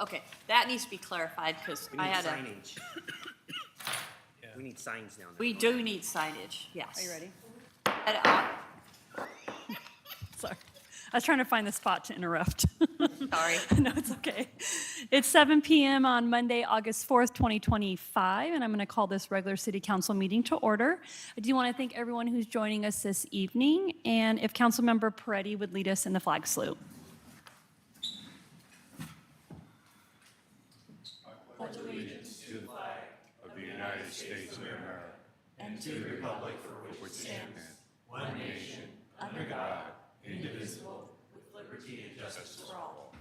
Okay, that needs to be clarified because We I need had a, signage. We need signs down there. we do need signage, yes. Are you ready? And, uh, Sorry. I was trying to find the spot to interrupt. Sorry. No, it's okay. It's 7 p.m. on Monday, August 4th, 2025, and I'm going to call this regular city council meeting to order. I do want to thank everyone who's joining us this evening, and if Councilmember Peretti would lead us in the flag salute. of the United States of America and to the republic for which it stands, one nation, under God, indivisible, with liberty and justice for all.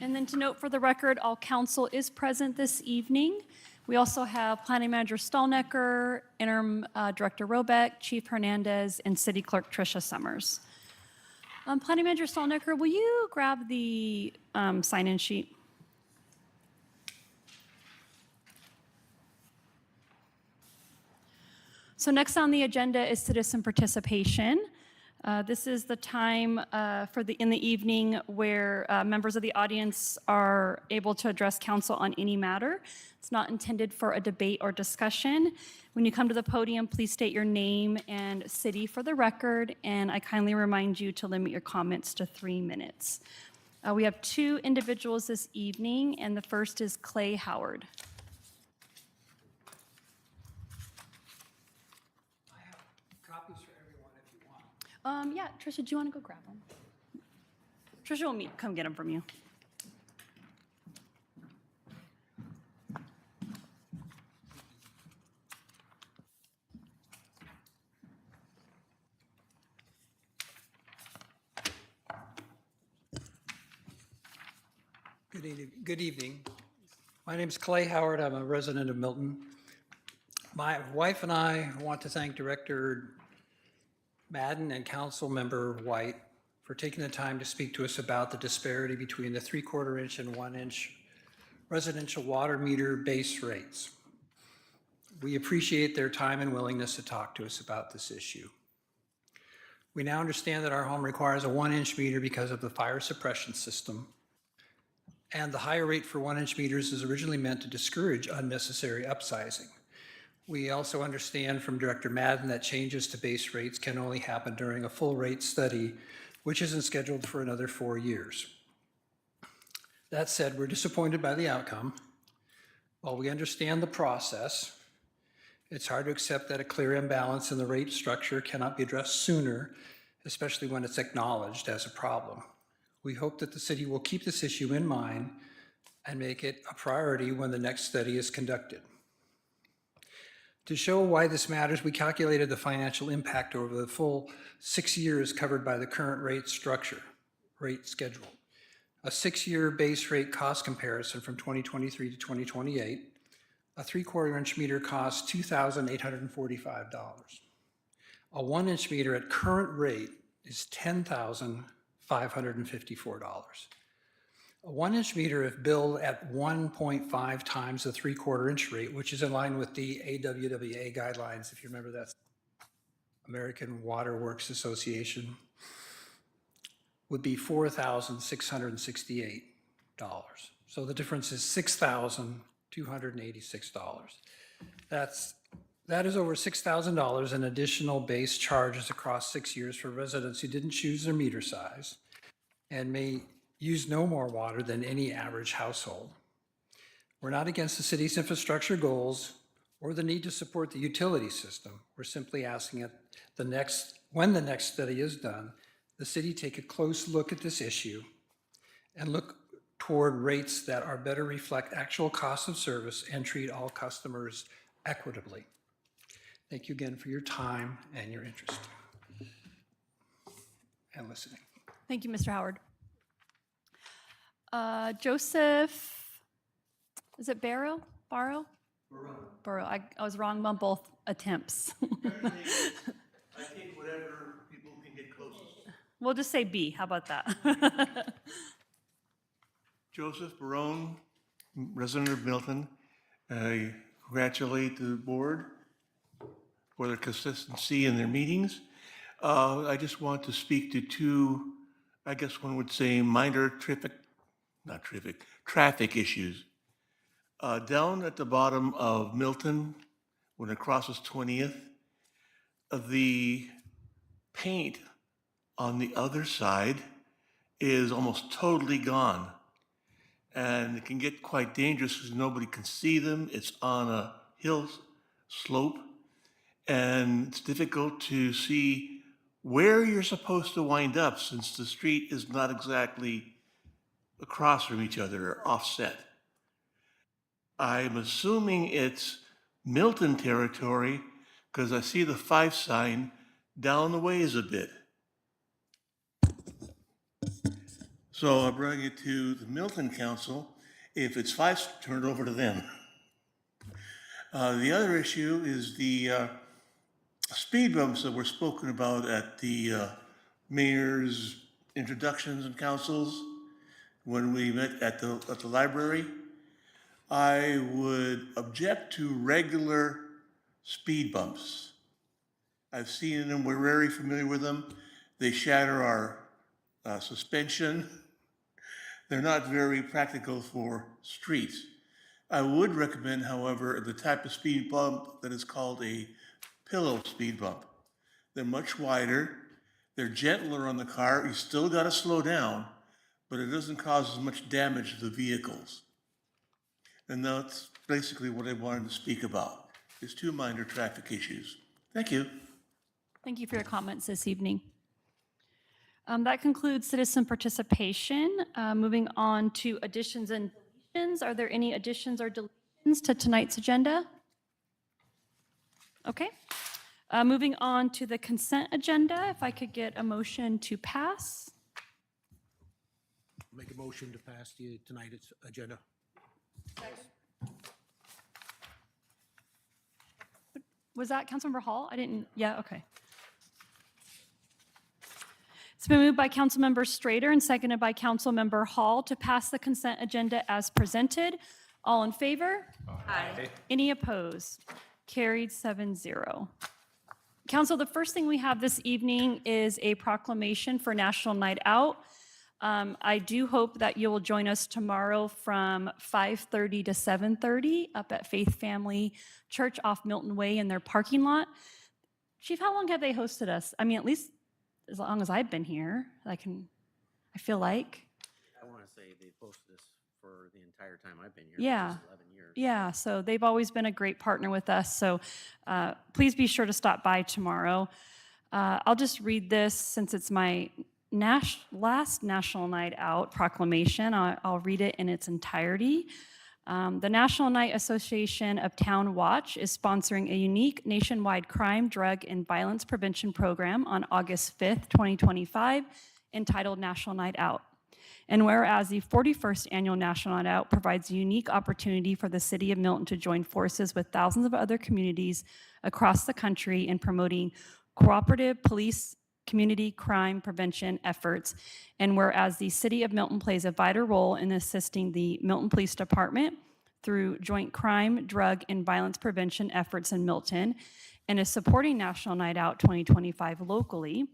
And then to note for the record, all council is present this evening. We also have Planning Manager Stallnecker, Interim Director Robeck, Chief Hernandez, and City Clerk Tricia Summers. Planning Manager Stallnecker, will you grab the sign-in sheet? So next on the agenda is citizen participation. This is the time in the evening where members of the audience are able to address council on any matter. It's not intended for a debate or discussion. When you come to the podium, please state your name and city for the record, and I kindly remind you to limit your comments to 3 minutes. We have 2 individuals this evening, and the first is Clay Howard. Copies for everyone if you want. Yeah, Tricia, do you want to go grab them? Tricia will come get them from you. Good evening. My name is Clay Howard. I'm a resident of Milton. My wife and I want to thank Director Madden and Council Member White for taking the time to speak to us about the disparity between the 3/4 inch and 1 inch residential water meter base rates. We appreciate their time and willingness to talk to us about this issue. We now understand that our home requires a 1 inch meter because of the fire suppression system. And the higher rate for 1 inch meters is originally meant to discourage unnecessary upsizing. We also understand from Director Madden that changes to base rates can only happen during a full rate study, which isn't scheduled for another 4 years. That said, we're disappointed by the outcome. While we understand the process, it's hard to accept that a clear imbalance in the rate structure cannot be addressed sooner, especially when it's acknowledged as a problem. We hope that the city will keep this issue in mind and make it a priority when the next study is conducted. To show why this matters, we calculated the financial impact over the full 6 years covered by the current rate schedule. A 6-year base rate cost comparison from 2023 to 2028. A 3/4 inch meter costs $2,845. A 1 inch meter at current rate is $10,554. A 1 inch meter, if billed at 1.5 times the 3/4 inch rate, which is in line with the AWWA guidelines, if you remember, that's American Water Works Association, would be $4,668. So the difference is $6,286. That is over $6,000 in additional base charges across 6 years for residents who didn't choose their meter size and may use no more water than any average household. We're not against the city's infrastructure goals or the need to support the utility system. We're simply asking when the next study is done, the city take a close look at this issue and look toward rates that are better reflect actual cost of service and treat all customers equitably. Thank you again for your time and your interest and listening. Thank you, Mr. Howard. Joseph, is it Barrow? Barrow? Burrow. I was wrong on both attempts. I take whatever people can get closest. We'll just say B. How about that? Joseph Barone, resident of Milton. I congratulate the board for their consistency in their meetings. I just want to speak to 2 I guess one would say minor traffic issues. Down at the bottom of Milton, when it crosses 20th, the paint on the other side is almost totally gone. And it can get quite dangerous because nobody can see them. It's on a hill slope, and it's difficult to see where you're supposed to wind up since the street is not exactly across from each other or offset. I'm assuming it's Milton territory because I see the 5 sign down the ways a bit. So I bring it to the Milton Council. If it's 5, turn it over to them. The other issue is the speed bumps that were spoken about at the mayor's introductions and councils when we met at the library. I would object to regular speed bumps. I've seen them, we're very familiar with them. They shatter our suspension. They're not very practical for streets. I would recommend, however, the type of speed bump that is called a pillow speed bump. They're much wider, they're gentler on the car, you still gotta slow down, but it doesn't cause as much damage to the vehicles. And that's basically what I wanted to speak about, is 2 minor traffic issues. Thank you. Thank you for your comments this evening. That concludes citizen participation. Moving on to additions and deletions. Are there any additions or deletions to tonight's agenda? Okay. Moving on to the consent agenda, if I could get a motion to pass. Make a motion to pass tonight's agenda. Was that Councilmember Hall? I didn't, yeah, okay. It's been moved by Councilmember Strader and seconded by Councilmember Hall to pass the consent agenda as presented. All in favor? Aye. Any opposed? Carried 7-0. Council, the first thing we have this evening is a proclamation for National Night Out. I do hope that you will join us tomorrow from 5:30 to 7:30 up at Faith Family Church off Milton Way in their parking lot. Chief, how long have they hosted us? I mean, at least as long as I've been here, I feel like. I want to say they posted this for the entire time I've been here. Yeah. which is 11 years. Yeah, so they've always been a great partner with us. So please be sure to stop by tomorrow. I'll just read this since it's my last National Night Out proclamation. I'll read it in its entirety. The National Night Association of Town Watch is sponsoring a unique nationwide crime, drug, and violence prevention program on August 5th, 2025, entitled National Night Out. And whereas the 41st Annual National Night Out provides a unique opportunity for the City of Milton to join forces with thousands of other communities across the country in promoting cooperative police community crime prevention efforts, and whereas the City of Milton plays a vital role in assisting the Milton Police Department through joint crime, drug, and violence prevention efforts in Milton, and is supporting National Night Out 2025 locally,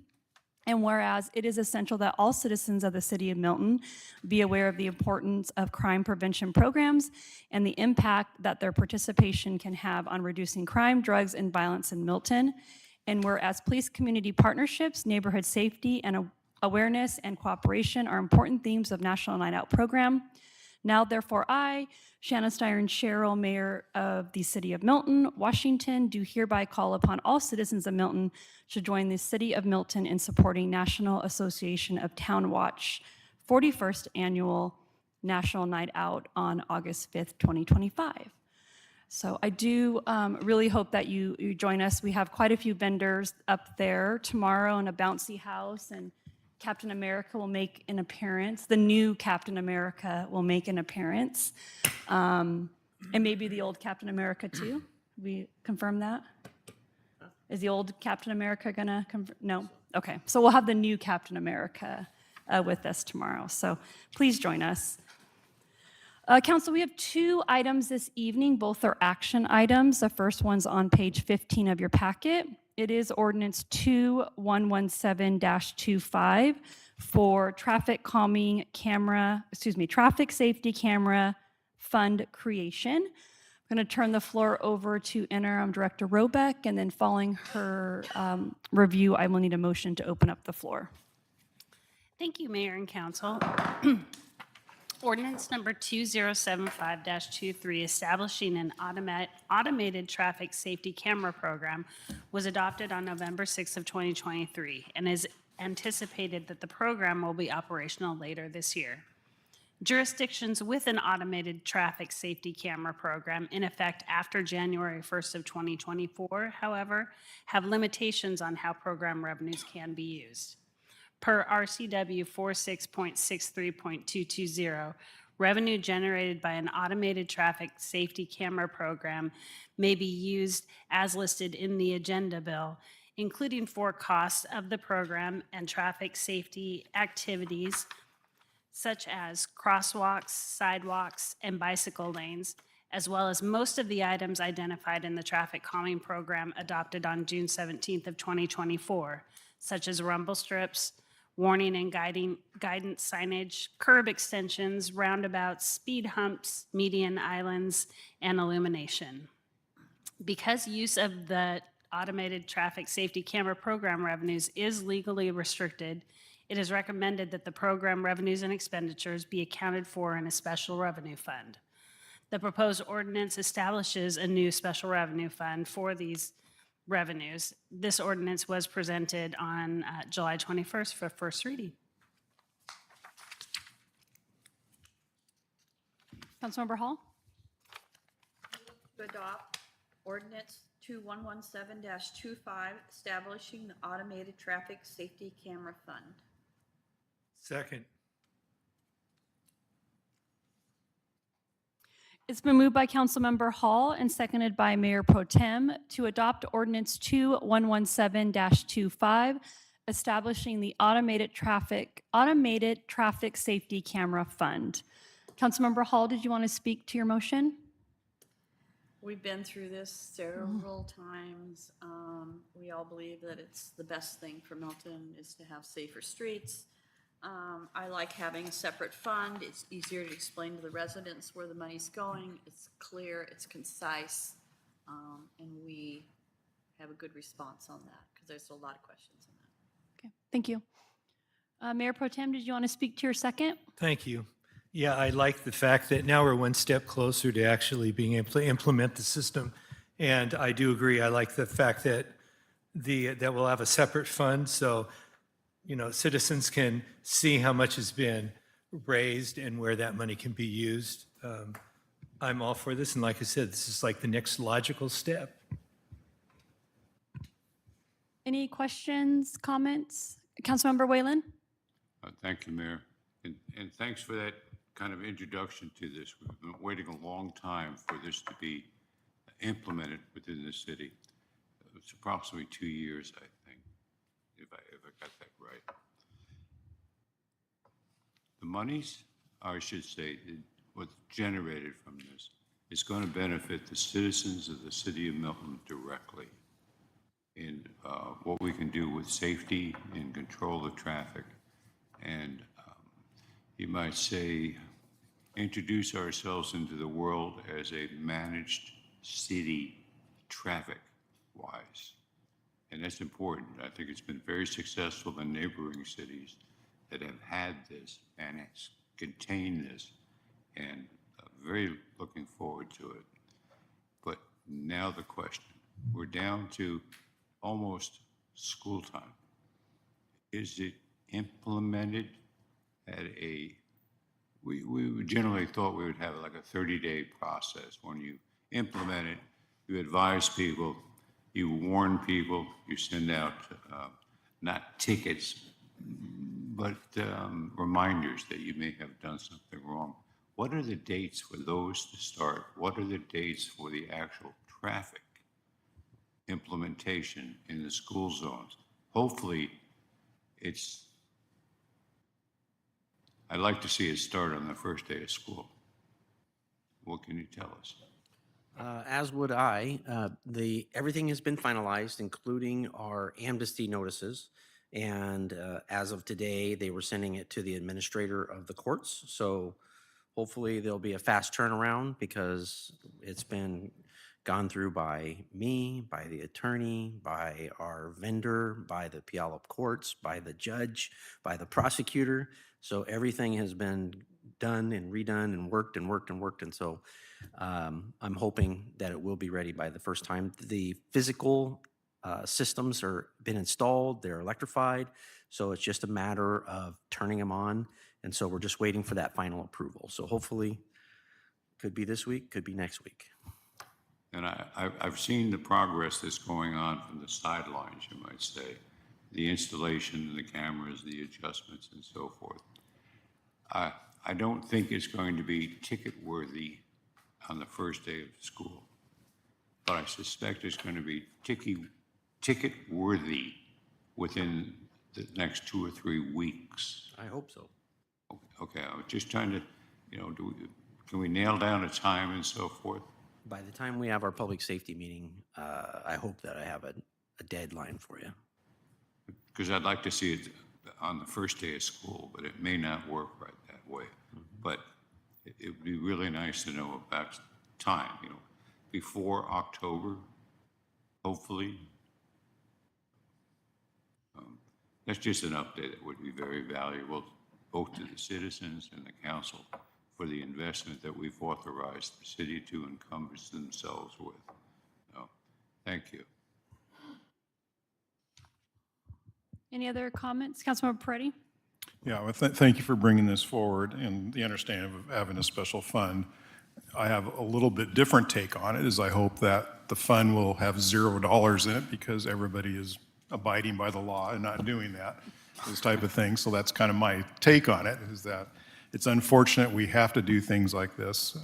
and whereas it is essential that all citizens of the City of Milton be aware of the importance of crime prevention programs and the impact that their participation can have on reducing crime, drugs, and violence in Milton, and whereas police community partnerships, neighborhood safety, and awareness and cooperation are important themes of National Night Out program. Now, therefore, I, Shanna Styron Sherrill, Mayor of the City of Milton, Washington, do hereby call upon all citizens of Milton to join the City of Milton in supporting National Association of Town Watch 41st Annual National Night Out on August 5th, 2025. So I do really hope that you join us. We have quite a few vendors up there tomorrow in a bouncy house, and Captain America will make an appearance. The new Captain America will make an appearance. And maybe the old Captain America too. We confirm that? Is the old Captain America gonna confirm? No? Okay, so we'll have the new Captain America with us tomorrow. So please join us. Council, we have 2 items this evening. Both are action items. The first one's on page 15 of your packet. It is ordinance 2117-25, for traffic calming camera, traffic safety camera fund creation. I'm going to turn the floor over to Interim Director Robeck, and then following her review, I will need a motion to open up the floor. Thank you, Mayor and Council. Ordinance number 2075-23, establishing an automated traffic safety camera program, was adopted on November 6th of 2023, and is anticipated that the program will be operational later this year. Jurisdictions with an automated traffic safety camera program in effect after January 1st of 2024, however, have limitations on how program revenues can be used. Per RCW 46.63.220, revenue generated by an automated traffic safety camera program may be used as listed in the agenda bill, including for costs of the program and traffic safety activities such as crosswalks, sidewalks, and bicycle lanes, as well as most of the items identified in the traffic calming program adopted on June 17th of 2024, such as rumble strips, warning and guidance signage, curb extensions, roundabouts, speed humps, median islands, and illumination. Because use of the automated traffic safety camera program revenues is legally restricted, it is recommended that the program revenues and expenditures be accounted for in a special revenue fund. The proposed ordinance establishes a new special revenue fund for these revenues. This ordinance was presented on July 21st for first reading. Councilmember Hall? To adopt ordinance 2117-25, establishing the automated traffic safety camera fund. Second. It's been moved by Councilmember Hall and seconded by Mayor Pro Tem to adopt ordinance 2117-25, establishing the automated traffic safety camera fund. Councilmember Hall, did you want to speak to your motion? We've been through this several times. We all believe that it's the best thing for Milton is to have safer streets. I like having a separate fund. It's easier to explain to the residents where the money's going. It's clear, it's concise, and we have a good response on that because there's a lot of questions on that. Okay, thank you. Mayor Pro Tem, did you want to speak to your second? Thank you. Yeah, I like the fact that now we're one step closer to actually being able to implement the system. And I do agree, I like the fact that that we'll have a separate fund, so citizens can see how much has been raised and where that money can be used. I'm all for this, and like I said, this is like the next logical step. Any questions, comments? Councilmember Whalen? Thank you, Mayor. And thanks for that kind of introduction to this. We've been waiting a long time for this to be implemented within the city. It's approximately 2 years, I think, if I got that right. The monies, or I should say, what's generated from this is going to benefit the citizens of the city of Milton directly in what we can do with safety and control of traffic. And you might say, introduce ourselves into the world as a managed city traffic-wise. And that's important. I think it's been very successful in neighboring cities that have had this and it's contained this, and very looking forward to it. But now the question, we're down to almost school time. Is it implemented at we generally thought we would have like a 30-day process. When you implement it, you advise people, you warn people, you send out not tickets, but reminders that you may have done something wrong. What are the dates for those to start? What are the dates for the actual traffic implementation in the school zones? Hopefully, I'd like to see it start on the first day of school. What can you tell us? As would I. Everything has been finalized, including our amnesty notices. And as of today, they were sending it to the administrator of the courts. So hopefully there'll be a fast turnaround because it's been gone through by me, by the attorney, by our vendor, by the Puyallup courts, by the judge, by the prosecutor. So everything has been done and redone and worked and worked and worked. And so I'm hoping that it will be ready by the first time. The physical systems are been installed, they're electrified, so it's just a matter of turning them on. And so we're just waiting for that final approval. So hopefully, could be this week, could be next week. And I've seen the progress that's going on from the sidelines, you might say, the installation, the cameras, the adjustments, and so forth. I don't think it's going to be ticket-worthy on the first day of school, but I suspect it's going to be ticket-worthy within the next 2 or 3 weeks. I hope so. Okay, I was just trying to, can we nail down a time and so forth? By the time we have our public safety meeting, I hope that I have a deadline for you. Because I'd like to see it on the first day of school, but it may not work right that way. But it would be really nice to know about time, before October, hopefully. That's just an update that would be very valuable, both to the citizens and the council, for the investment that we've authorized the city to encompass themselves with. So, thank you. Any other comments? Councilmember Peretti? Yeah, well, thank you for bringing this forward and the understanding of having a special fund. I have a little bit different take on it, is I hope that the fund will have $0 in it because everybody is abiding by the law and not doing that, this type of thing. So that's kind of my take on it, is that it's unfortunate we have to do things like this.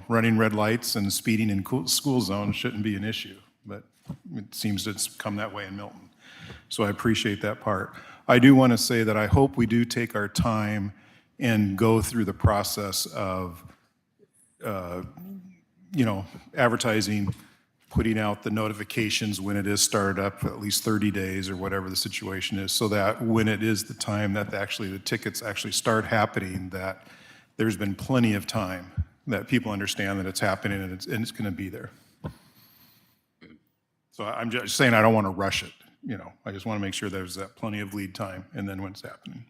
Running red lights and speeding in school zones shouldn't be an issue, but it seems it's come that way in Milton. So I appreciate that part. I do want to say that I hope we do take our time and go through the process of, advertising, putting out the notifications when it is started up, at least 30 days or whatever the situation is, so that when it is the time that the tickets actually start happening, that there's been plenty of time that people understand that it's happening and it's going to be there. So I'm just saying I don't want to rush it. I just want to make sure there's that plenty of lead time and then when it's happening.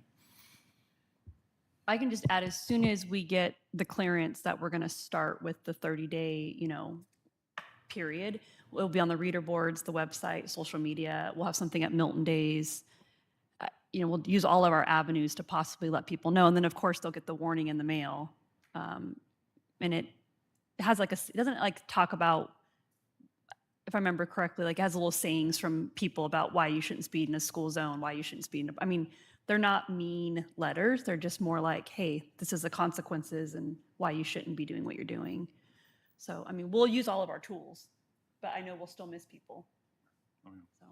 I can just add, as soon as we get the clearance that we're going to start with the 30-day, period, it'll be on the reader boards, the website, social media. We'll have something at Milton Days. We'll use all of our avenues to possibly let people know. And then, of course, they'll get the warning in the mail. And it has it doesn't talk about, if I remember correctly, it has little sayings from people about why you shouldn't speed in a school zone, why you shouldn't speed they're not mean letters. They're just more like, hey, this is the consequences and why you shouldn't be doing what you're doing. So, we'll use all of our tools, but I know we'll still miss people. So,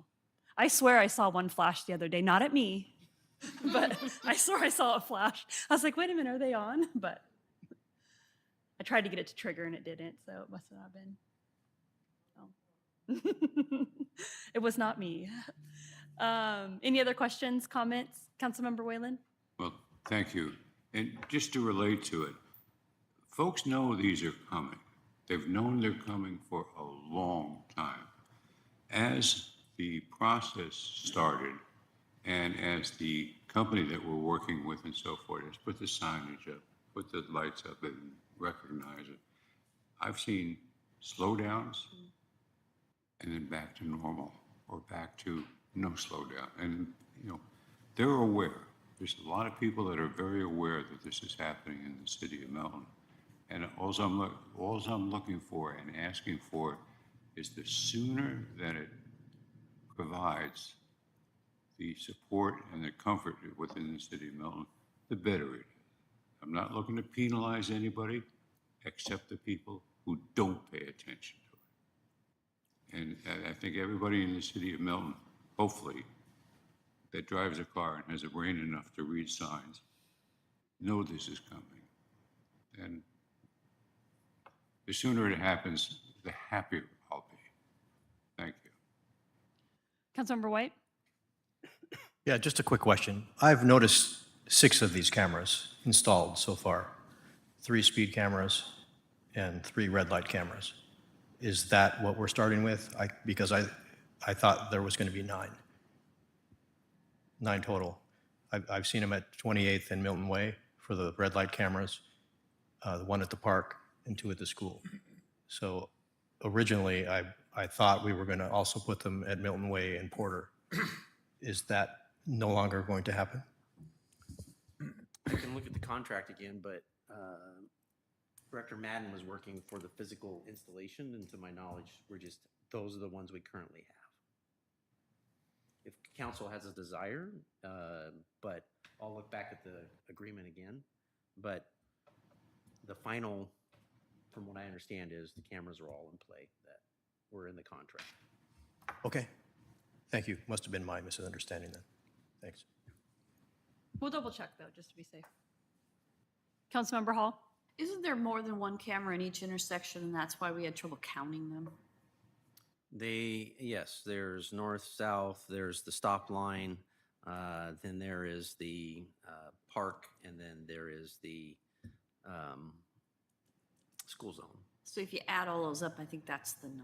I swear I saw one flash the other day, not at me, but I swear I saw a flash. I was like, wait a minute, are they on? But I tried to get it to trigger and it didn't, so it must have not been. It was not me. Any other questions, comments? Councilmember Whalen? Well, thank you. And just to relate to it, folks know these are coming. They've known they're coming for a long time. As the process started and as the company that we're working with and so forth has put the signage up, put the lights up and recognize it, I've seen slowdowns and then back to normal or back to no slowdown. And, they're aware. There's a lot of people that are very aware that this is happening in the city of Milton. And all I'm looking for and asking for is the sooner that it provides the support and the comfort within the city of Milton, the better it is. I'm not looking to penalize anybody except the people who don't pay attention to it. And I think everybody in the city of Milton, hopefully, that drives a car and has a brain enough to read signs, know this is coming. And the sooner it happens, the happier I'll be. Thank you. Councilmember White? Yeah, just a quick question. I've noticed 6 of these cameras installed so far, 3 speed cameras and 3 red light cameras. Is that what we're starting with? Because I thought there was going to be 9. 9 total. I've seen them at 28th and Milton Way for the red light cameras, the one at the park and 2 at the school. So originally, I thought we were going to also put them at Milton Way and Porter. Is that no longer going to happen? I can look at the contract again, but Director Madden was working for the physical installation, and to my knowledge, those are the ones we currently have. If council has a desire, but I'll look back at the agreement again. But the final, from what I understand, is the cameras are all in play that were in the contract. Okay. Thank you. Must have been my misunderstanding then. Thanks. We'll double check though, just to be safe. Councilmember Hall? Isn't there more than one camera in each intersection, and that's why we had trouble counting them? Yes, there's north, south, there's the stop line, then there is the park, and then there is the school zone. So if you add all those up, I think that's the 9.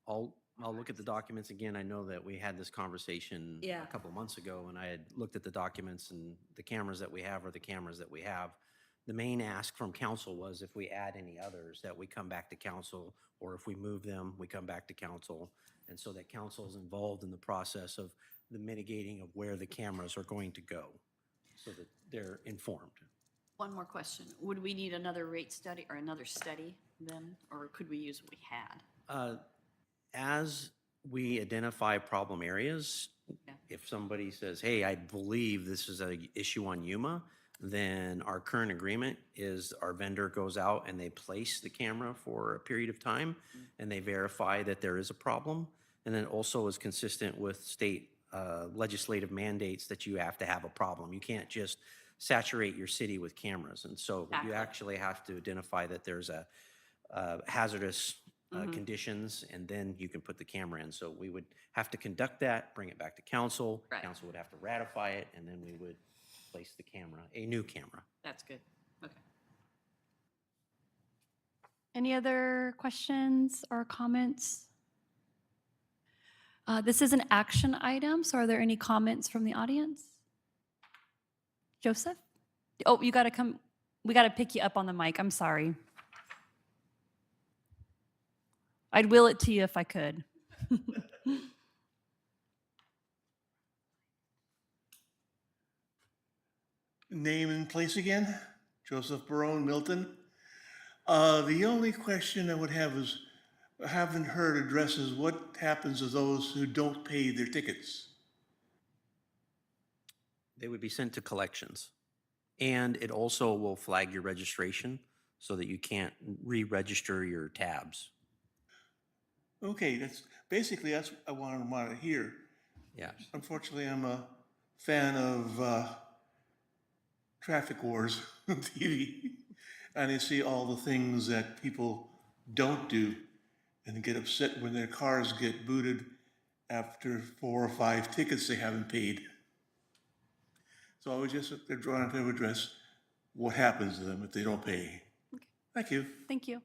I'll look at the documents again. I know that we had this conversation Yeah. a couple months ago, and I had looked at the documents, and the cameras that we have are the cameras that we have. The main ask from council was if we add any others, that we come back to council, or if we move them, we come back to council. And so that council is involved in the process of the mitigating of where the cameras are going to go, so that they're informed. One more question. Would we need another rate study or another study then, or could we use what we had? As we identify problem areas, Yeah. if somebody says, hey, I believe this is an issue on Yuma, then our current agreement is our vendor goes out and they place the camera for a period of time, and they verify that there is a problem. And then also is consistent with state legislative mandates that you have to have a problem. You can't just saturate your city with cameras. And so you Exactly. actually have to identify that there's a hazardous conditions, and then you can put the camera in. So we would have to conduct that, bring it back to council. Right. Council would have to ratify it, and then we would place the camera, a new camera. That's good. Okay. Any other questions or comments? This is an action item, so are there any comments from the audience? Joseph? Oh, you got to come, we got to pick you up on the mic, I'm sorry. I'd will it to you if I could. Name and place again? Joseph Barone, Milton. The only question I would have is, I haven't heard addresses, what happens to those who don't pay their tickets? They would be sent to collections. And it also will flag your registration so that you can't re-register your tabs. Okay, that's what I want to hear. Yeah. Unfortunately, I'm a fan of traffic wars on TV, and I see all the things that people don't do and get upset when their cars get booted after 4 or 5 tickets they haven't paid. So I was just trying to address what happens to them if they don't pay. Thank you. Thank you.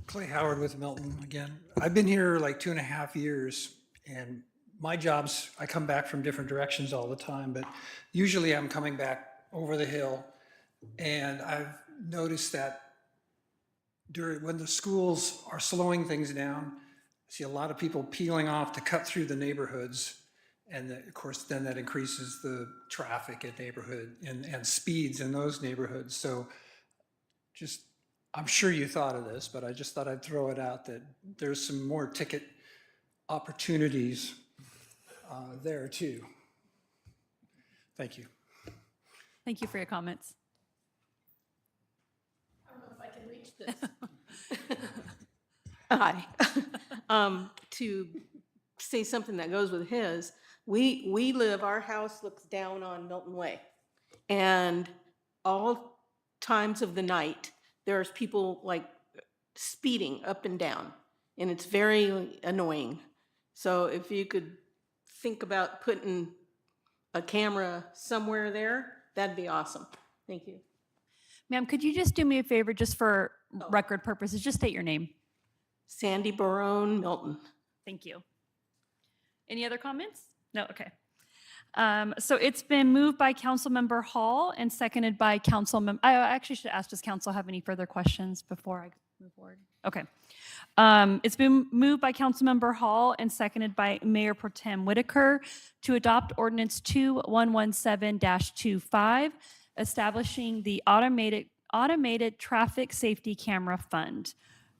Clay Howard with Milton again. I've been here like 2.5 years, and my jobs, I come back from different directions all the time, but usually I'm coming back over the hill. And I've noticed that when the schools are slowing things down, I see a lot of people peeling off to cut through the neighborhoods. And of course, then that increases the traffic in neighborhood and speeds in those neighborhoods. So just, I'm sure you thought of this, but I just thought I'd throw it out that there's some more ticket opportunities there too. Thank you. Thank you for your comments. Hi. To say something that goes with his, our house looks down on Milton Way. And all times of the night, there's people like speeding up and down, and it's very annoying. So if you could think about putting a camera somewhere there, that'd be awesome. Thank you. Ma'am, could you just do me a favor, just for record purposes, just state your name? Sandy Barone, Milton. Thank you. Any other comments? No, okay. So it's been moved by Councilmember Hall and seconded by Councilmember, I actually should ask, does council have any further questions before I move forward? Okay. It's been moved by Councilmember Hall and seconded by Mayor Pro Tem Whitaker to adopt ordinance 2117-25, establishing the automated traffic safety camera fund.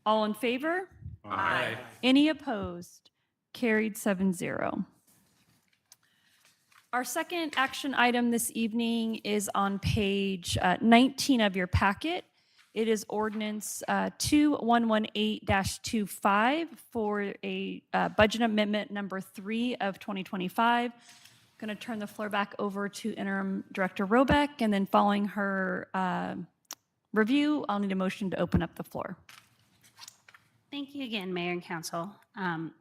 All in favor? Aye. Any opposed? Carried 7-0. Our second action item this evening is on page 19 of your packet. It is ordinance 2118-25 for a budget amendment number 3 of 2025. Going to turn the floor back over to Interim Director Robeck, and then following her review, I'll need a motion to open up the floor. Thank you again, Mayor and Council.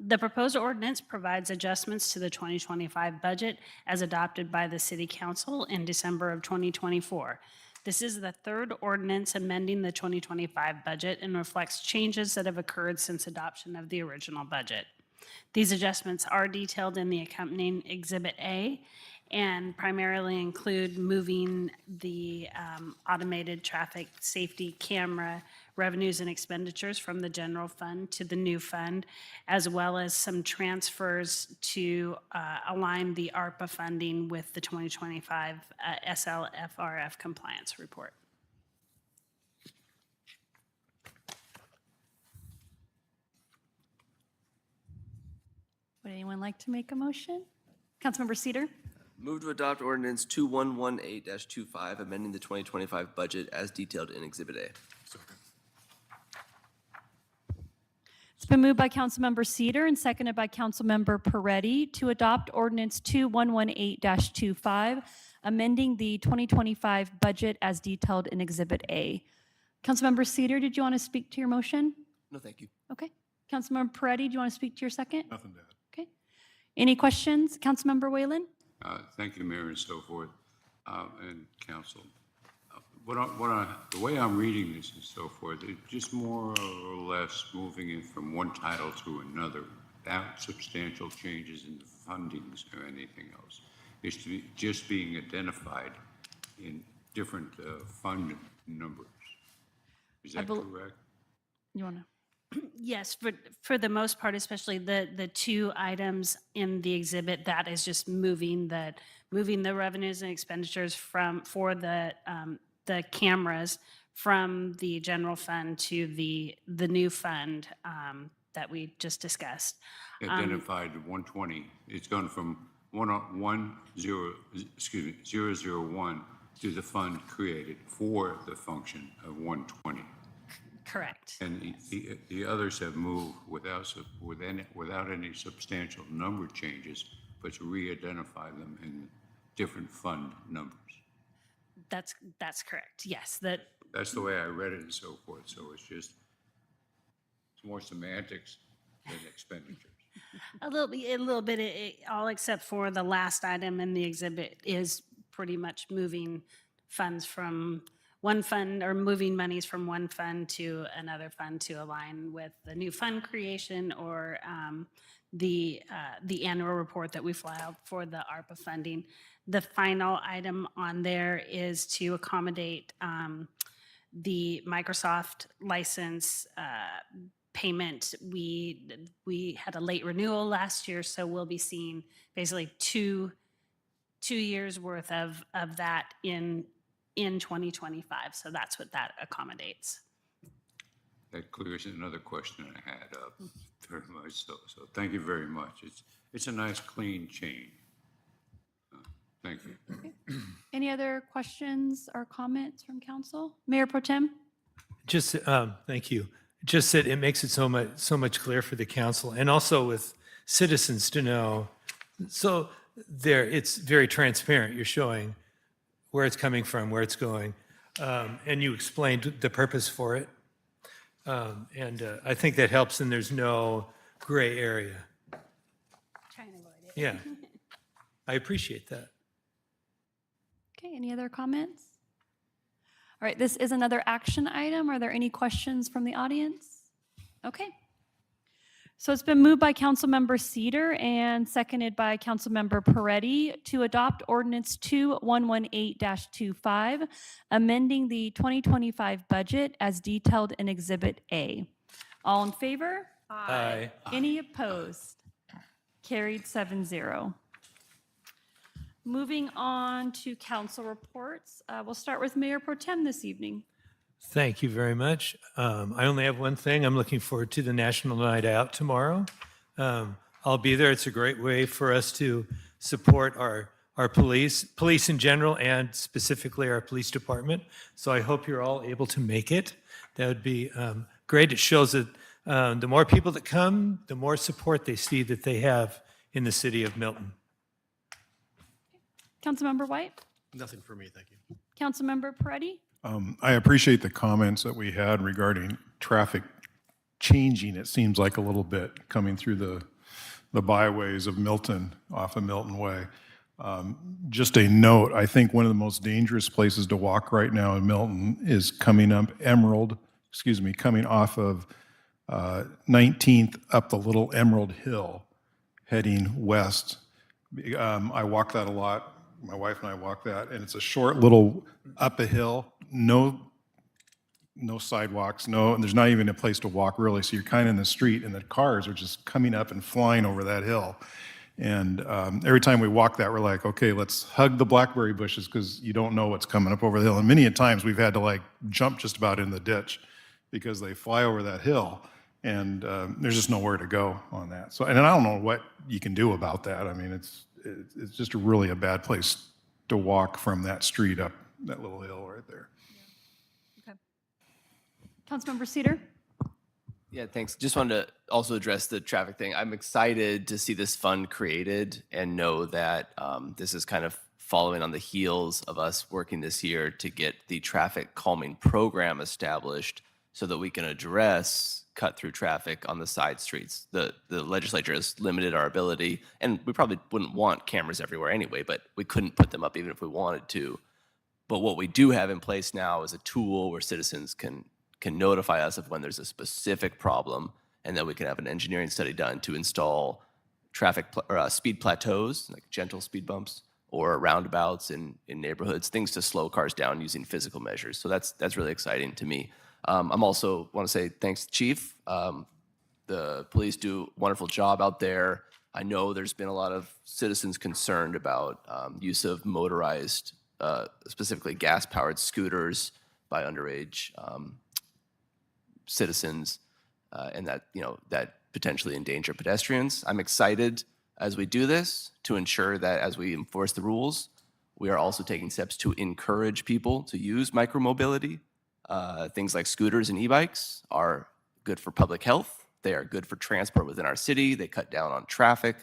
The proposed ordinance provides adjustments to the 2025 budget as adopted by the City Council in December of 2024. This is the third ordinance amending the 2025 budget and reflects changes that have occurred since adoption of the original budget. These adjustments are detailed in the accompanying Exhibit A and primarily include moving the automated traffic safety camera revenues and expenditures from the general fund to the new fund, as well as some transfers to align the ARPA funding with the 2025 SLFRF compliance report. Would anyone like to make a motion? Councilmember Cedar? Move to adopt ordinance 2118-25, amending the 2025 budget as detailed in Exhibit A. It's been moved by Councilmember Cedar and seconded by Councilmember Peretti to adopt ordinance 2118-25, amending the 2025 budget as detailed in Exhibit A. Councilmember Cedar, did you want to speak to your motion? No, thank you. Okay. Councilmember Peretti, do you want to speak to your second? Nothing to add. Okay. Any questions? Councilmember Whalen? Thank you, Mayor, and so forth, and council. The way I'm reading this and so forth, it's just more or less moving it from one title to another without substantial changes in the fundings or anything else. It's to be just being identified in different fund numbers. Is that correct? You want to? Yes, for the most part, especially the two items in the exhibit, that is just moving the revenues and expenditures for the cameras from the general fund to the new fund that we just discussed. Identified 120. It's gone from 001 to the fund created for the function of 120. Correct. And the others have moved without any substantial number changes, but to re-identify them in different fund numbers. That's correct. Yes, That's the way I read it and so forth. So it's more semantics than expenditures. a little bit, all except for the last item in the exhibit is pretty much moving funds from one fund, or moving monies from one fund to another fund to align with the new fund creation or the annual report that we filed for the ARPA funding. The final item on there is to accommodate the Microsoft license payment. We had a late renewal last year, so we'll be seeing basically two years worth of that in 2025. So that's what that accommodates. That clears another question I had up very much so. So thank you very much. It's a nice clean change. Thank you. Any other questions or comments from council? Mayor Pro Tem? Just, thank you. Just that it makes it so much clearer for the council and also with citizens to know. So there, it's very transparent. You're showing where it's coming from, where it's going, and you explained the purpose for it. I think that helps, and there's no gray area. Try and avoid it. Yeah, I appreciate that. Okay, any other comments? All right, this is another action item. Are there any questions from the audience? Okay. So it's been moved by Councilmember Cedar and seconded by Councilmember Peretti to adopt ordinance 2118-25, amending the 2025 budget as detailed in Exhibit A. All in favor? Aye. Any opposed? Carried 7-0. Moving on to council reports. We'll start with Mayor Pro Tem this evening. Thank you very much. I only have one thing. I'm looking forward to the National Night Out tomorrow. I'll be there. It's a great way for us to support our police in general, and specifically our police department. So I hope you're all able to make it. That would be great. It shows that the more people that come, the more support they see that they have in the city of Milton. Councilmember White? Nothing for me, thank you. Councilmember Peretti? I appreciate the comments that we had regarding traffic changing, it seems like a little bit, coming through the byways of Milton, off of Milton Way. Just a note, I think one of the most dangerous places to walk right now in Milton is coming off of 19th up the Little Emerald Hill, heading west. I walk that a lot. My wife and I walk that, and it's a short little up a hill, no sidewalks, and there's not even a place to walk really. So you're kind of in the street, and the cars are just coming up and flying over that hill. And every time we walk that, we're like, okay, let's hug the blackberry bushes because you don't know what's coming up over the hill. And many a times we've had to like jump just about in the ditch because they fly over that hill, and there's just nowhere to go on that. So, and I don't know what you can do about that. I mean, it's just really a bad place to walk from that street up that little hill right there. Okay. Councilmember Cedar? Yeah, thanks. Just wanted to also address the traffic thing. I'm excited to see this fund created and know that this is kind of following on the heels of us working this year to get the traffic calming program established so that we can address cut-through traffic on the side streets. The legislature has limited our ability, and we probably wouldn't want cameras everywhere anyway, but we couldn't put them up even if we wanted to. But what we do have in place now is a tool where citizens can notify us of when there's a specific problem, and then we can have an engineering study done to install speed plateaus, like gentle speed bumps, or roundabouts in neighborhoods, things to slow cars down using physical measures. So that's really exciting to me. I'm also want to say thanks, Chief. The police do a wonderful job out there. I know there's been a lot of citizens concerned about use of motorized, specifically gas-powered scooters by underage citizens, and that potentially endanger pedestrians. I'm excited as we do this to ensure that as we enforce the rules, we are also taking steps to encourage people to use micromobility. Things like scooters and e-bikes are good for public health. They are good for transport within our city. They cut down on traffic.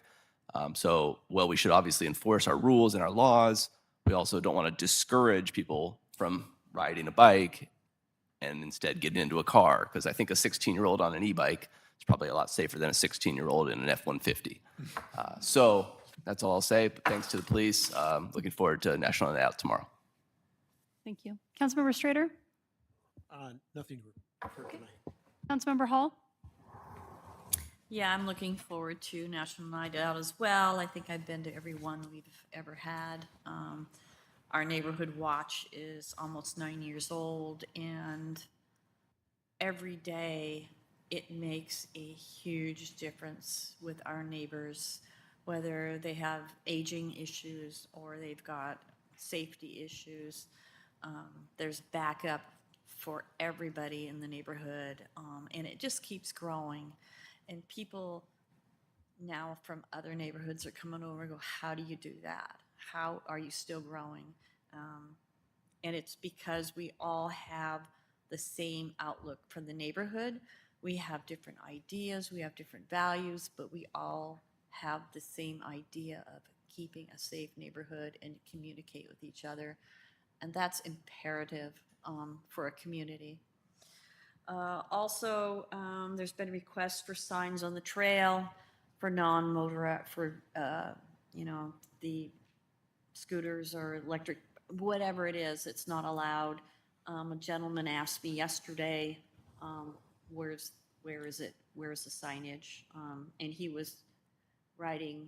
So while we should obviously enforce our rules and our laws, we also don't want to discourage people from riding a bike and instead getting into a car, because I think a 16-year-old on an e-bike is probably a lot safer than a 16-year-old in an F-150. So that's all I'll say. But thanks to the police. Looking forward to National Night Out tomorrow. Thank you. Councilmember Strader? Nothing for tonight. Councilmember Hall? Yeah, I'm looking forward to National Night Out as well. I think I've been to every one we've ever had. Our neighborhood watch is almost 9 years old, and every day it makes a huge difference with our neighbors, whether they have aging issues or they've got safety issues. There's backup for everybody in the neighborhood, and it just keeps growing. And people now from other neighborhoods are coming over and go, how do you do that? How are you still growing? And it's because we all have the same outlook for the neighborhood. We have different ideas, we have different values, but we all have the same idea of keeping a safe neighborhood and communicate with each other. And that's imperative for a community. Also, there's been requests for signs on the trail for non-motor, for, you know, the scooters or electric, whatever it is, it's not allowed. A gentleman asked me yesterday, where is it? Where is the signage? And he was riding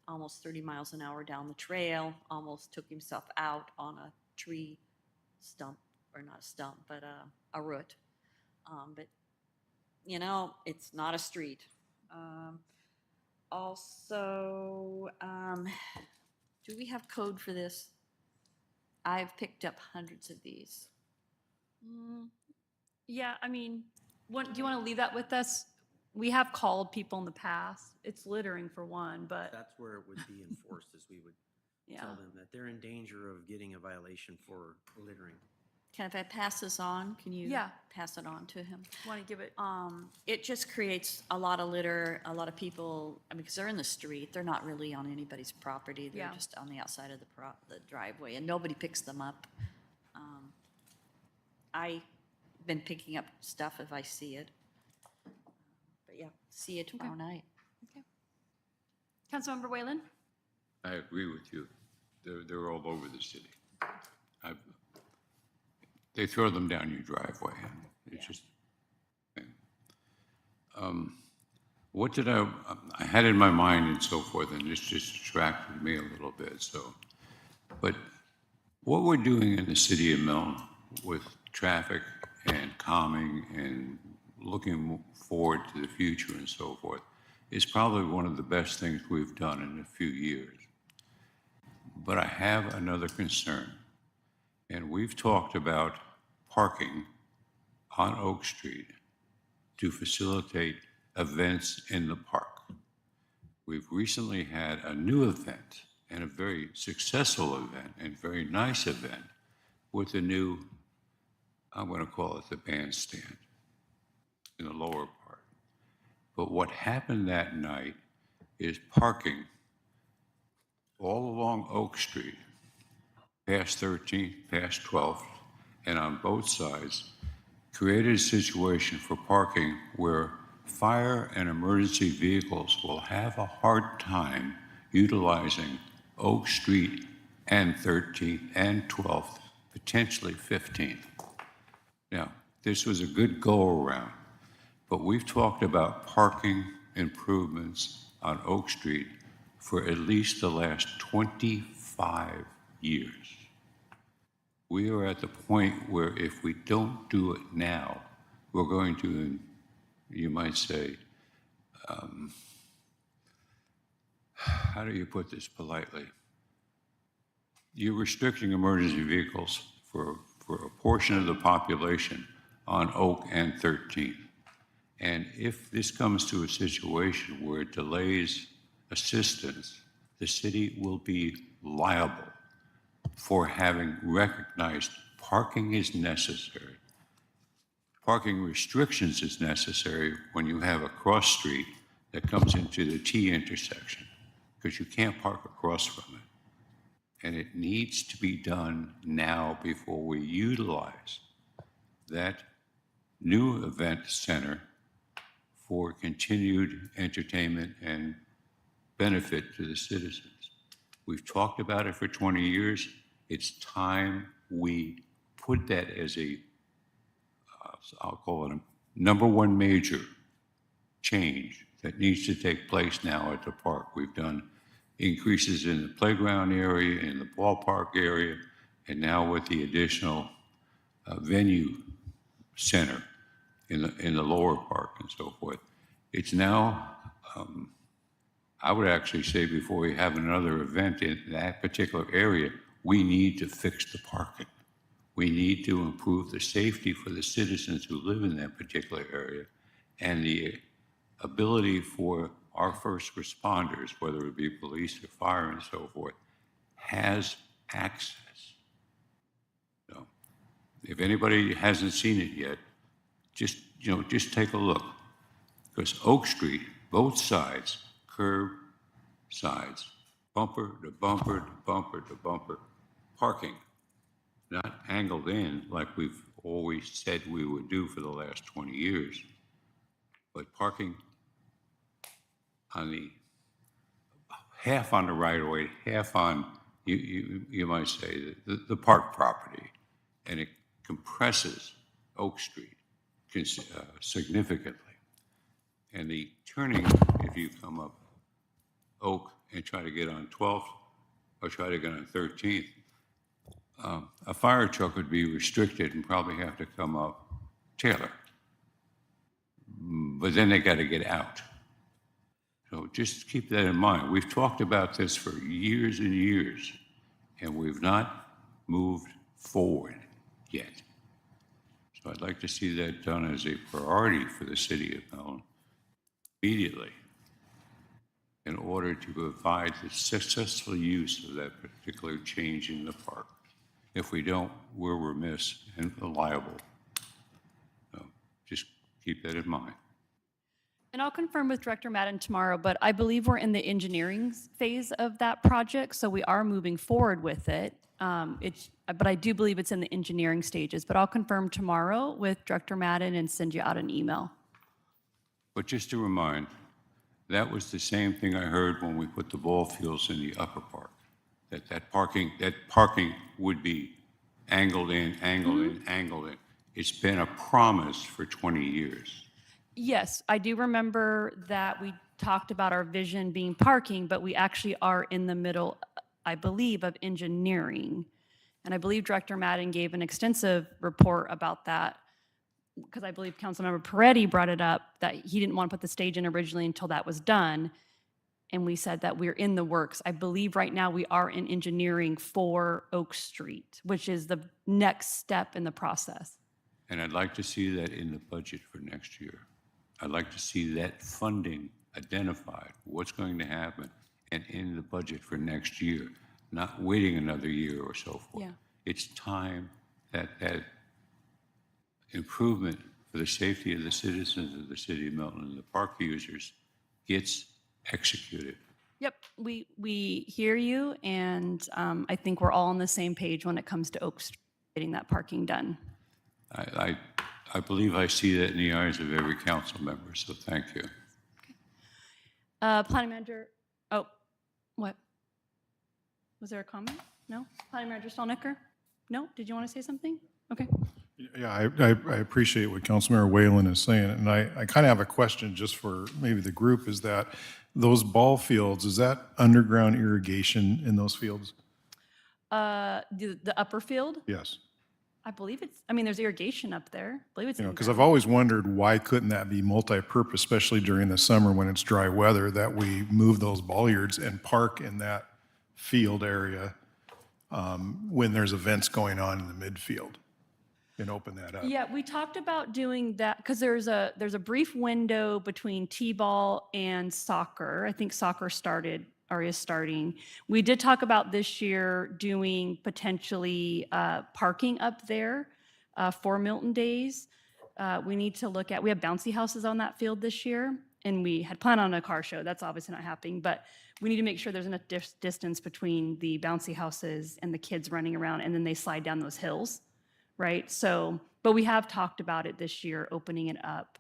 almost 30 miles an hour down the trail, almost took himself out on a tree stump, or not a stump, but a root. But, you know, it's not a street. Also, do we have code for this? I've picked up hundreds of these. Yeah, I mean, do you want to leave that with us? We have called people in the past. It's littering for one, but That's where it would be enforced, is we would yeah. tell them that they're in danger of getting a violation for littering. If I pass this on, can you Yeah. pass it on to him? Want to give it? It just creates a lot of litter, a lot of people, I mean, because they're in the street, they're not really on anybody's property. They're Yeah. just on the outside of the driveway, and nobody picks them up. I've been picking up stuff if I see it. But yeah, see you tomorrow night. Okay. Councilmember Whalen? I agree with you. They're all over the city. They throw them down your driveway. It's just. What did I had in my mind and so forth, and this just distracted me a little bit, so. But what we're doing in the city of Milton with traffic and calming and looking forward to the future and so forth is probably one of the best things we've done in a few years. But I have another concern, and we've talked about parking on Oak Street to facilitate events in the park. We've recently had a new event, and a very successful event and very nice event, with a new, I'm going to call it the bandstand in the lower part. But what happened that night is parking all along Oak Street, past 13th, past 12th, and on both sides, created a situation for parking where fire and emergency vehicles will have a hard time utilizing Oak Street and 13th and 12th, potentially 15th. Now, this was a good go-around, but we've talked about parking improvements on Oak Street for at least the last 25 years. We are at the point where if we don't do it now, we're going to, you might say, how do you put this politely? You're restricting emergency vehicles for a portion of the population on Oak and 13th. And if this comes to a situation where it delays assistance, the city will be liable for having recognized parking is necessary. Parking restrictions is necessary when you have a cross street that comes into the T intersection, because you can't park across from it. And it needs to be done now before we utilize that new event center for continued entertainment and benefit to the citizens. We've talked about it for 20 years. It's time we put that as a, I'll call it a number one major change that needs to take place now at the park. We've done increases in the playground area, in the ballpark area, and now with the additional venue center in the lower park and so forth. It's now, I would actually say before we have another event in that particular area, we need to fix the parking. We need to improve the safety for the citizens who live in that particular area and the ability for our first responders, whether it be police or fire and so forth, has access. So if anybody hasn't seen it yet, just take a look. Because Oak Street, both sides, curb sides, bumper to bumper to bumper to bumper, parking, not angled in like we've always said we would do for the last 20 years. But parking on the, half on the right of way, half on, you might say, the park property, and it compresses Oak Street significantly. And the turning, if you come up Oak and try to get on 12th or try to get on 13th, a fire truck would be restricted and probably have to come up Taylor. But then they got to get out. So just keep that in mind. We've talked about this for years and years, and we've not moved forward yet. So I'd like to see that done as a priority for the city of Milton immediately in order to provide the successful use of that particular change in the park. If we don't, we're remiss and liable. So just keep that in mind. And I'll confirm with Director Madden tomorrow, but I believe we're in the engineering phase of that project, so we are moving forward with it. But I do believe it's in the engineering stages, but I'll confirm tomorrow with Director Madden and send you out an email. But just to remind, that was the same thing I heard when we put the ball fields in the upper park. That parking would be angled in, angled in, angled in. It's been a promise for 20 years. Yes, I do remember that we talked about our vision being parking, but we actually are in the middle, I believe, of engineering. And I believe Director Madden gave an extensive report about that, because I believe Councilmember Peretti brought it up, that he didn't want to put the stage in originally until that was done. And we said that we're in the works. I believe right now we are in engineering for Oak Street, which is the next step in the process. And I'd like to see that in the budget for next year. I'd like to see that funding identified, what's going to happen, and in the budget for next year, not waiting another year or so forth. Yeah. It's time that that improvement for the safety of the citizens of the city of Milton and the park users gets executed. Yep, we hear you, and I think we're all on the same page when it comes to Oak Street, getting that parking done. I believe I see that in the eyes of every council member, so thank you. Planning Manager, oh, what? Was there a comment? No? Planning Manager Stolnicker? No? Did you want to say something? Okay. Yeah, I appreciate what Councilmember Whalen is saying, and I kind of have a question just for maybe the group, is that those ball fields, is that underground irrigation in those fields? The upper field? Yes. I believe it's, I mean, there's irrigation up there. I believe it's. Because I've always wondered, why couldn't that be multi-purpose, especially during the summer when it's dry weather, that we move those bollards and park in that field area when there's events going on in the midfield and open that up? Yeah, we talked about doing that because there's a brief window between t-ball and soccer. I think soccer started or is starting. We did talk about this year doing potentially parking up there for Milton Days. We need to look at, we have bouncy houses on that field this year, and we had planned on a car show. That's obviously not happening, but we need to make sure there's enough distance between the bouncy houses and the kids running around, and then they slide down those hills, right? So, but we have talked about it this year, opening it up.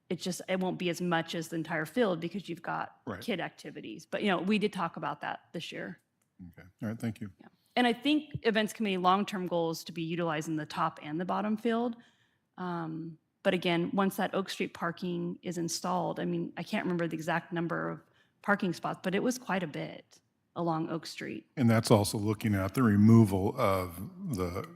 It won't be as much as the entire field because you've got Right. kid activities. But, we did talk about that this year. Okay, all right, thank you. Yeah. And I think Events Committee long-term goal is to be utilizing the top and the bottom field. But again, once that Oak Street parking is installed, I mean, I can't remember the exact number of parking spots, but it was quite a bit along Oak Street. And that's also looking at the removal of the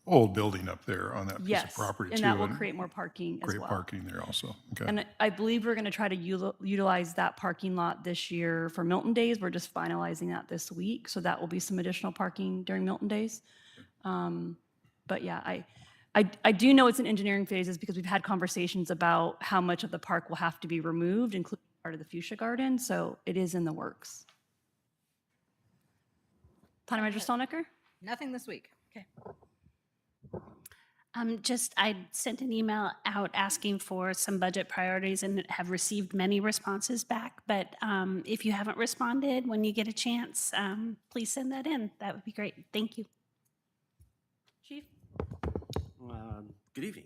old building up there on that piece of Yes, property too. and that will create more parking as Great well. parking there also, okay. And I believe we're going to try to utilize that parking lot this year for Milton Days. We're just finalizing that this week, so that will be some additional parking during Milton Days. But yeah, I do know it's in engineering phases because we've had conversations about how much of the park will have to be removed, including part of the fuchsia garden, so it is in the works. Planning Manager Stolnicker? Nothing this week. Okay. I sent an email out asking for some budget priorities and have received many responses back. But if you haven't responded, when you get a chance, please send that in. That would be great. Thank you. Chief? Good evening.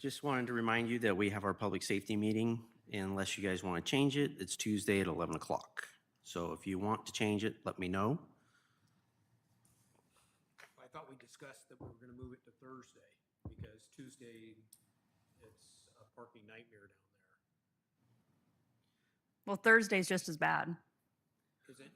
Just wanted to remind you that we have our public safety meeting. Unless you guys want to change it, it's Tuesday at 11 o'clock. So if you want to change it, let me know. I thought we discussed that we were going to move it to Thursday because Tuesday, it's a parking nightmare down Well, Thursday's just as bad. there. Is it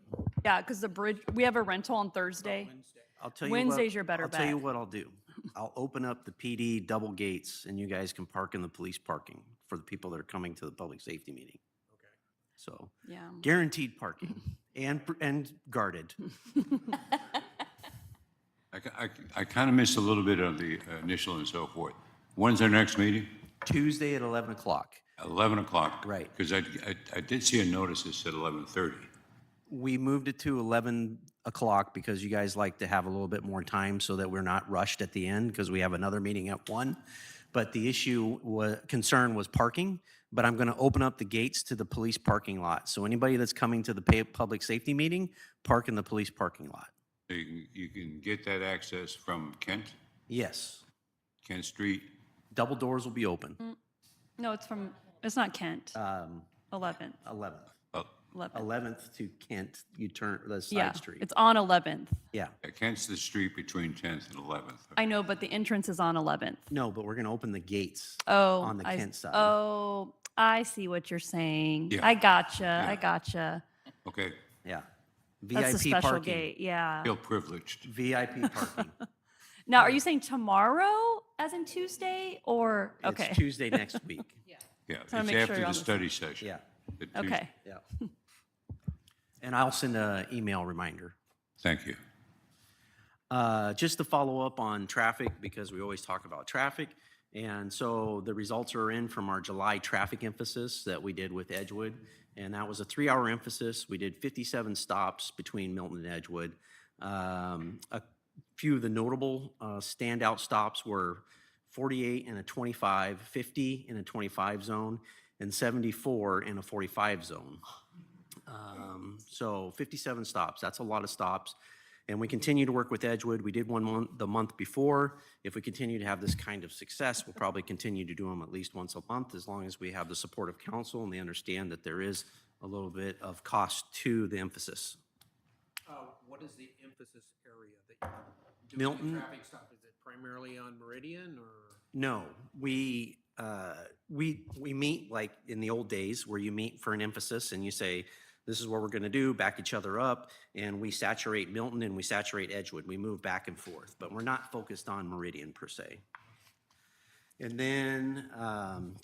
Yeah, because the bridge, we have a rental on Thursday. Wednesday? I'll tell you what. Wednesday's your better I'll tell you bet. what I'll do. I'll open up the PD double gates and you guys can park in the police parking for the people that are coming to the public safety meeting. Okay. So Yeah. guaranteed parking and guarded. I kind of missed a little bit of the initial and so forth. When's our next meeting? Tuesday at 11 o'clock. 11 o'clock? Right. Because I did see a notice that said 11:30. We moved it to 11 o'clock because you guys like to have a little bit more time so that we're not rushed at the end because we have another meeting at 1. But the concern was parking, but I'm going to open up the gates to the police parking lot. So anybody that's coming to the public safety meeting, park in the police parking lot. So you can get that access from Kent Yes. Street? Double doors will be open. No, it's not Kent. 11th. 11th. Oh, 11th. 11th to Kent, you turn the Yeah, side street. it's on 11th. Yeah. Kent's the street between 10th and 11th. I know, but the entrance is on 11th. No, but we're going to open the gates Oh. on the I- Kent side. Oh, I see what you're saying. Yeah. I gotcha. I gotcha. Okay, Yeah. That's a VIP special parking. gate, yeah. feel privileged. VIP parking. Now, are you saying tomorrow as in Tuesday or, okay, It's Tuesday next week. Yeah, it's wanna make sure after you're the on the study session. Yeah. The Tuesday. okay. Yeah. And I'll send an email reminder. Thank you. Just to follow up on traffic, because we always talk about traffic. And so the results are in from our July traffic emphasis that we did with Edgewood. And that was a 3-hour emphasis. We did 57 stops between Milton and Edgewood. A few of the notable standout stops were 48 in a 25, 50 in a 25 zone, and 74 in a 45 zone. So 57 stops, that's a lot of stops. And we continue to work with Edgewood. We did one the month before. If we continue to have this kind of success, we'll probably continue to do them at least once a month, as long as we have the support of council and they understand that there is a little bit of cost to the emphasis. What is the emphasis area that you're doing Milton. the traffic stop? Is it primarily on Meridian or? No, we meet like in the old days where you meet for an emphasis and you say, this is what we're going to do, back each other up, and we saturate Milton and we saturate Edgewood. We move back and forth, but we're not focused on Meridian per se. And then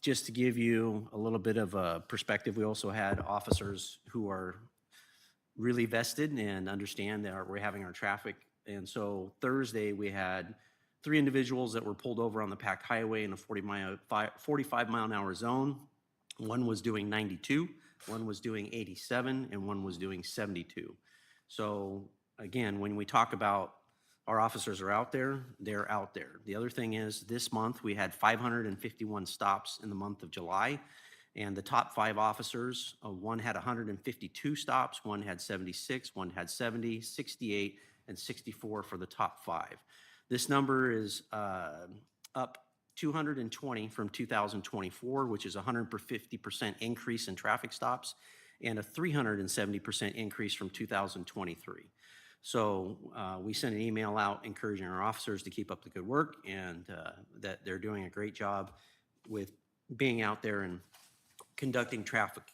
just to give you a little bit of a perspective, we also had officers who are really vested and understand that we're having our traffic. And so Thursday, we had 3 individuals that were pulled over on the packed highway in a 45-mile-an-hour zone. One was doing 92, one was doing 87, and one was doing 72. So again, when we talk about our officers are out there, they're out there. The other thing is this month, we had 551 stops in the month of July. And the top 5 officers, one had 152 stops, one had 76, one had 70, 68, and 64 for the top 5. This number is up 220 from 2024, which is a 150% increase in traffic stops, and a 370% increase from 2023. So we sent an email out encouraging our officers to keep up the good work and that they're doing a great job with being out there and conducting traffic.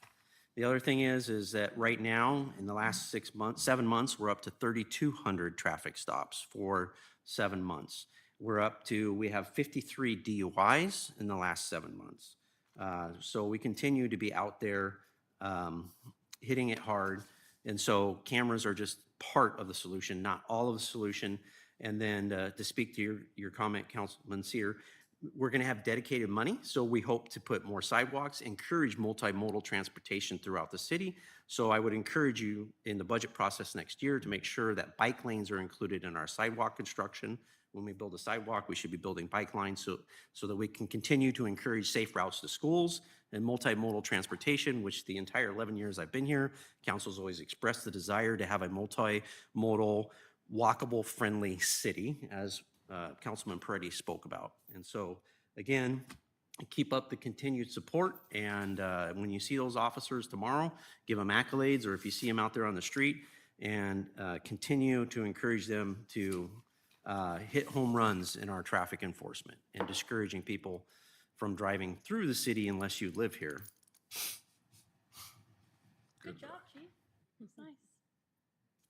The other thing is that right now, in the last 7 months, we're up to 3,200 traffic stops for 7 months. We have 53 DUIs in the last 7 months. So we continue to be out there hitting it hard. And so cameras are just part of the solution, not all of the solution. And then to speak to your comment, Councilman Seer, we're going to have dedicated money. So we hope to put more sidewalks, encourage multimodal transportation throughout the city. So I would encourage you in the budget process next year to make sure that bike lanes are included in our sidewalk construction. When we build a sidewalk, we should be building bike lines so that we can continue to encourage safe routes to schools and multimodal transportation, which the entire 11 years I've been here, council's always expressed the desire to have a multimodal, walkable, friendly city, as Councilman Peretti spoke about. And so again, keep up the continued support. And when you see those officers tomorrow, give them accolades, or if you see them out there on the street, and continue to encourage them to hit home runs in our traffic enforcement and discouraging people from driving through the city unless you live here. Good job, Chief. That's nice.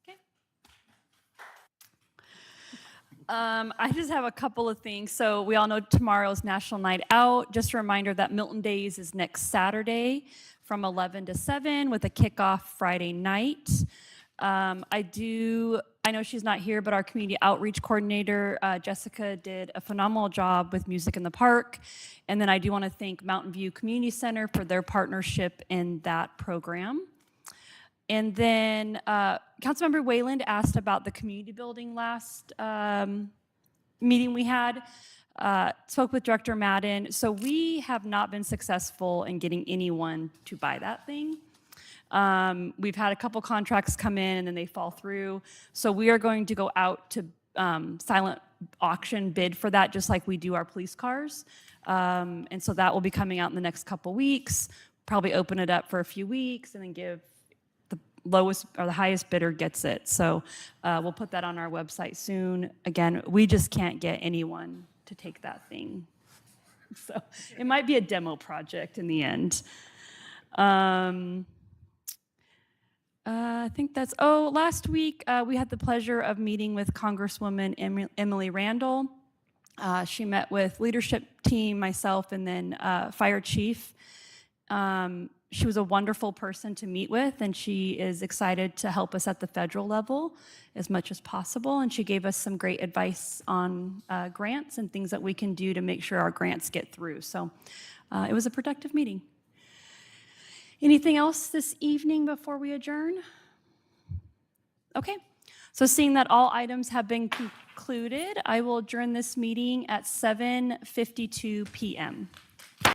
Okay. I just have a couple of things. So we all know tomorrow's National Night Out. Just a reminder that Milton Days is next Saturday from 11 to 7 with a kickoff Friday night. I know she's not here, but our community outreach coordinator, Jessica, did a phenomenal job with Music in the Park. And then I do want to thank Mountain View Community Center for their partnership in that program. And then Councilmember Wayland asked about the community building last meeting we had. Spoke with Director Madden. So we have not been successful in getting anyone to buy that thing. We've had a couple contracts come in and then they fall through. So we are going to go out to silent auction bid for that, just like we do our police cars. And so that will be coming out in the next couple weeks, probably open it up for a few weeks and then give the lowest or the highest bidder gets it. So we'll put that on our website soon. Again, we just can't get anyone to take that thing. So it might be a demo project in the end. I think that's, last week we had the pleasure of meeting with Congresswoman Emily Randall. She met with leadership team, myself, and then Fire Chief. She was a wonderful person to meet with, and she is excited to help us at the federal level as much as possible. And she gave us some great advice on grants and things that we can do to make sure our grants get through. So it was a productive meeting. Anything else this evening before we adjourn? Okay, so seeing that all items have been concluded, I will adjourn this meeting at 7:52 p.m.